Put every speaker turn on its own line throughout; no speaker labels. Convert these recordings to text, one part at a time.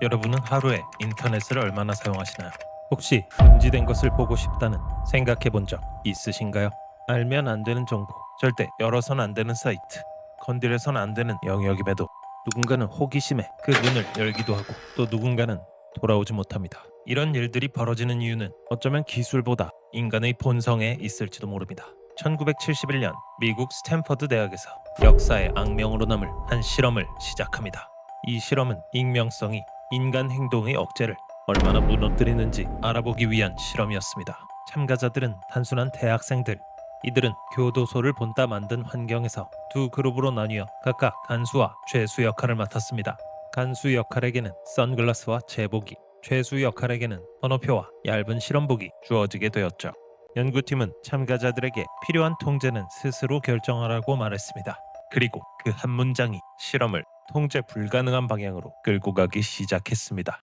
여러분은 하루에 인터넷을 얼마나 사용하시나요? 혹시 금지된 것을 보고 싶다는 생각해 본 적 있으신가요? 알면 안 되는 정보, 절대 열어선 안 되는 사이트, 건드려선 안 되는 영역임에도 누군가는 호기심에 그 문을 열기도 하고 또 누군가는 돌아오지 못합니다. 이런 일들이 벌어지는 이유는 어쩌면 기술보다 인간의 본성에 있을지도 모릅니다. 1971년 미국 스탠퍼드 대학에서 역사의 악명으로 남을 한 실험을 시작합니다. 이 실험은 익명성이 인간 행동의 억제를 얼마나 무너뜨리는지 알아보기 위한 실험이었습니다. 참가자들은 단순한 대학생들. 이들은 교도소를 본따 만든 환경에서 두 그룹으로 나뉘어 각각 간수와 죄수 역할을 맡았습니다. 간수 역할에게는 선글라스와 제복이, 죄수 역할에게는 번호표와 얇은 실험복이 주어지게 되었죠. 연구팀은 참가자들에게 필요한 통제는 스스로 결정하라고 말했습니다. 그리고 그 한 문장이 실험을 통제 불가능한 방향으로 끌고 가기 시작했습니다.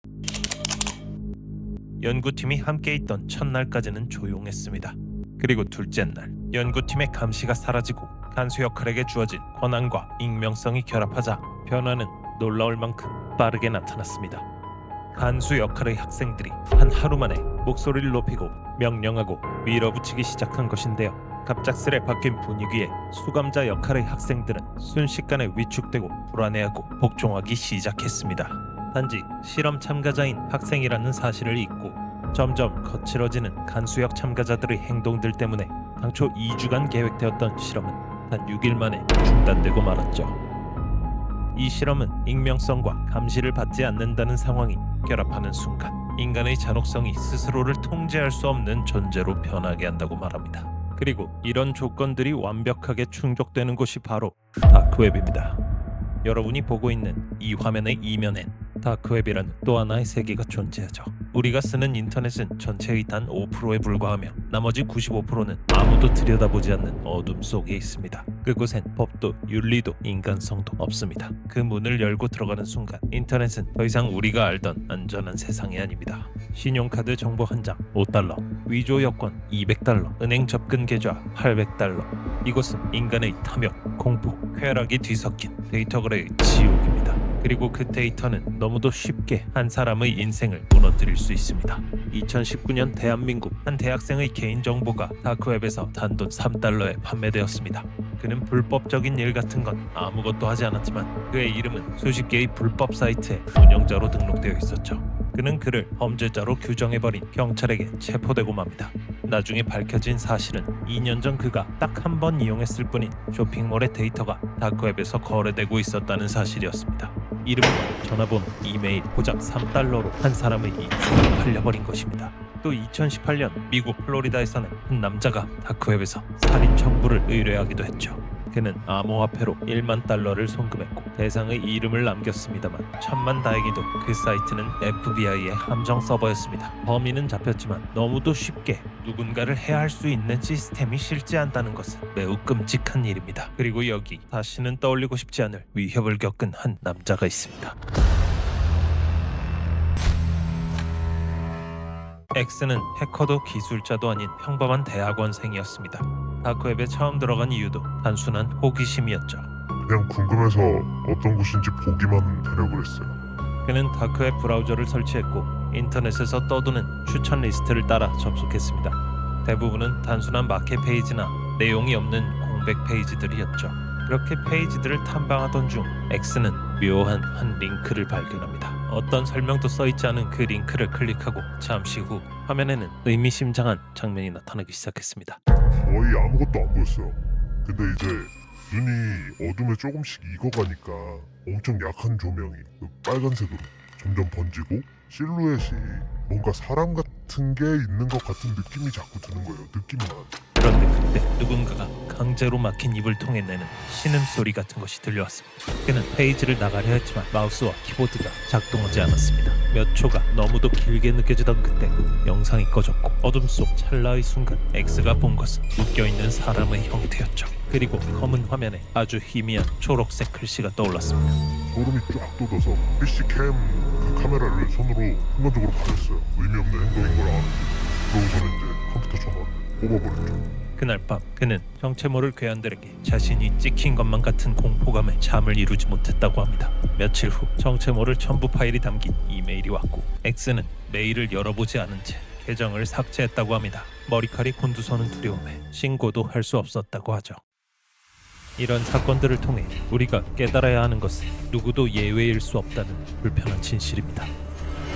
연구팀이 함께 있던 첫날까지는 조용했습니다. 그리고 둘째 날, 연구팀의 감시가 사라지고 간수 역할에게 주어진 권한과 익명성이 결합하자 변화는 놀라울 만큼 빠르게 나타났습니다. 간수 역할의 학생들이 한 하루 만에 목소리를 높이고 명령하고 밀어붙이기 시작한 것인데요. 갑작스레 바뀐 분위기에 수감자 역할의 학생들은 순식간에 위축되고 불안해하고 복종하기 시작했습니다. 단지 실험 참가자인 학생이라는 사실을 잊고 점점 거칠어지는 간수역 참가자들의 행동들 때문에 당초 2주간 계획되었던 실험은 단 6일 만에 중단되고 말았죠. 이 실험은 익명성과 감시를 받지 않는다는 상황이 결합하는 순간 인간의 잔혹성이 스스로를 통제할 수 없는 존재로 변하게 한다고 말합니다. 그리고 이런 조건들이 완벽하게 충족되는 곳이 바로 다크웹입니다. 여러분이 보고 있는 이 화면의 이면엔 다크웹이라는 또 하나의 세계가 존재하죠. 우리가 쓰는 인터넷은 전체의 단 5%에 불과하며 나머지 95%는 아무도 들여다보지 않는 어둠 속에 있습니다. 그곳엔 법도 윤리도 인간성도 없습니다. 그 문을 열고 들어가는 순간 인터넷은 더 이상 우리가 알던 안전한 세상이 아닙니다. 신용카드 정보 한 장 5달러, 위조 여권 200달러, 은행 접근 계좌 800달러. 이곳은 인간의 탐욕, 공포, 쾌락이 뒤섞인 데이터 거래의 지옥입니다. 그리고 그 데이터는 너무도 쉽게 한 사람의 인생을 무너뜨릴 수 있습니다. 2019년 대한민국 한 대학생의 개인정보가 다크웹에서 단돈 3달러에 판매되었습니다. 그는 불법적인 일 같은 건 아무것도 하지 않았지만 그의 이름은 수십 개의 불법 사이트의 운영자로 등록되어 있었죠. 그는 그를 범죄자로 규정해버린 경찰에게 체포되고 맙니다. 나중에 밝혀진 사실은 2년 전 그가 딱 한 번 이용했을 뿐인 쇼핑몰의 데이터가 다크웹에서 거래되고 있었다는 사실이었습니다. 이름과 전화번호, 이메일, 고작 3달러로 한 사람의 인생을 팔려버린 것입니다. 또 2018년 미국 플로리다에서는 한 남자가 다크웹에서 살인 청부를 의뢰하기도 했죠. 그는 암호화폐로 1만 달러를 송금했고 대상의 이름을 남겼습니다만 천만다행히도 그 사이트는 FBI의 함정 서버였습니다. 범인은 잡혔지만 너무도 쉽게 누군가를 해할 수 있는 시스템이 실재한다는 것은 매우 끔찍한 일입니다. 그리고 여기 다시는 떠올리고 싶지 않을 위협을 겪은 한 남자가 있습니다. X는 해커도 기술자도 아닌 평범한 대학원생이었습니다. 다크웹에 처음 들어간 이유도 단순한 호기심이었죠.
그냥 궁금해서 어떤 곳인지 보기만 하려고 했어요.
그는 다크웹 브라우저를 설치했고 인터넷에서 떠도는 추천 리스트를 따라 접속했습니다. 대부분은 단순한 마켓 페이지나 내용이 없는 공백 페이지들이었죠. 그렇게 페이지들을 탐방하던 중 X는 묘한 한 링크를 발견합니다. 어떤 설명도 써있지 않은 그 링크를 클릭하고 잠시 후 화면에는 의미심장한 장면이 나타나기 시작했습니다.
거의 아무것도 안 보였어요. 근데 이제 눈이 어둠에 조금씩 익어가니까 엄청 약한 조명이 그 빨간색으로 점점 번지고 실루엣이 뭔가 사람 같은 게 있는 것 같은 느낌이 자꾸 드는 거예요. 느낌만.
그런데 그때 누군가가 강제로 막힌 입을 통해 내는 신음소리 같은 것이 들려왔습니다. 그는 페이지를 나가려 했지만 마우스와 키보드가 작동하지 않았습니다. 몇 초가 너무도 길게 느껴지던 그때 영상이 꺼졌고 어둠 속 찰나의 순간 X가 본 것은 묶여있는 사람의 형태였죠. 그리고 검은 화면에 아주 희미한 초록색 글씨가 떠올랐습니다.
소름이 쫙 돋아서 PC캠 그 카메라를 손으로 순간적으로 가렸어요. 의미 없는 행동인 걸 아는데 그러고서는 이제 컴퓨터 전화를 뽑아버렸죠.
그날 밤 그는 정체모를 괴한들에게 자신이 찍힌 것만 같은 공포감에 잠을 이루지 못했다고 합니다. 며칠 후 정체모를 첨부 파일이 담긴 이메일이 왔고 X는 메일을 열어보지 않은 채 계정을 삭제했다고 합니다. 머리칼이 곤두서는 두려움에 신고도 할 수 없었다고 하죠. 이런 사건들을 통해 우리가 깨달아야 하는 것은 누구도 예외일 수 없다는 불편한 진실입니다.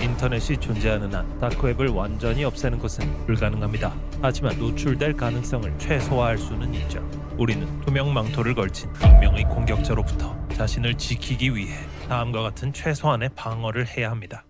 인터넷이 존재하는 한 다크웹을 완전히 없애는 것은 불가능합니다. 하지만 노출될 가능성을 최소화할 수는 있죠. 우리는 투명 망토를 걸친 익명의 공격자로부터 자신을 지키기 위해 다음과 같은 최소한의 방어를 해야 합니다.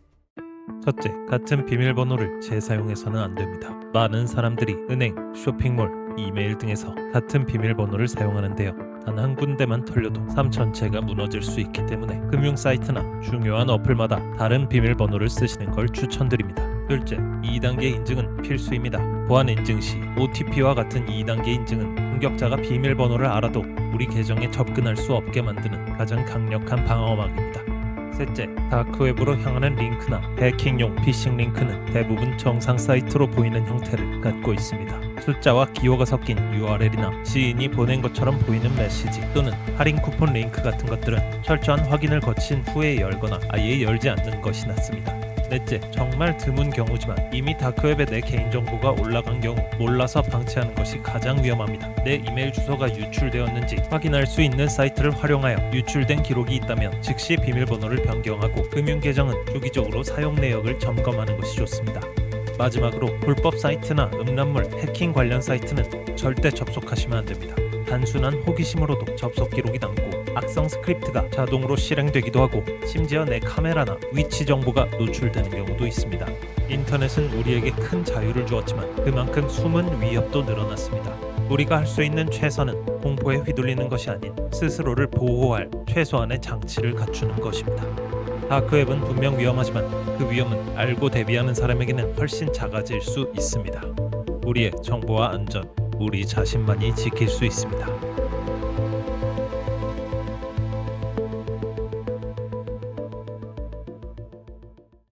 첫째, 같은 비밀번호를 재사용해서는 안 됩니다. 많은 사람들이 은행, 쇼핑몰, 이메일 등에서 같은 비밀번호를 사용하는데요. 단 한 군데만 털려도 삶 전체가 무너질 수 있기 때문에 금융 사이트나 중요한 어플마다 다른 비밀번호를 쓰시는 걸 추천드립니다. 둘째, 2단계 인증은 필수입니다. 보안 인증 시 OTP와 같은 2단계 인증은 공격자가 비밀번호를 알아도 우리 계정에 접근할 수 없게 만드는 가장 강력한 방어막입니다. 셋째, 다크웹으로 향하는 링크나 해킹용 피싱 링크는 대부분 정상 사이트로 보이는 형태를 갖고 있습니다. 숫자와 기호가 섞인 URL이나 지인이 보낸 것처럼 보이는 메시지 또는 할인 쿠폰 링크 같은 것들은 철저한 확인을 거친 후에 열거나 아예 열지 않는 것이 낫습니다. 넷째, 정말 드문 경우지만 이미 다크웹에 내 개인정보가 올라간 경우 몰라서 방치하는 것이 가장 위험합니다. 내 이메일 주소가 유출되었는지 확인할 수 있는 사이트를 활용하여 유출된 기록이 있다면 즉시 비밀번호를 변경하고 금융계정은 주기적으로 사용 내역을 점검하는 것이 좋습니다. 마지막으로 불법 사이트나 음란물, 해킹 관련 사이트는 절대 접속하시면 안 됩니다. 단순한 호기심으로도 접속 기록이 남고 악성 스크립트가 자동으로 실행되기도 하고 심지어 내 카메라나 위치 정보가 노출되는 경우도 있습니다. 인터넷은 우리에게 큰 자유를 주었지만 그만큼 숨은 위협도 늘어났습니다. 우리가 할 수 있는 최선은 공포에 휘둘리는 것이 아닌 스스로를 보호할 최소한의 장치를 갖추는 것입니다. 다크웹은 분명 위험하지만 그 위험은 알고 대비하는 사람에게는 훨씬 작아질 수 있습니다. 우리의 정보와 안전, 우리 자신만이 지킬 수 있습니다.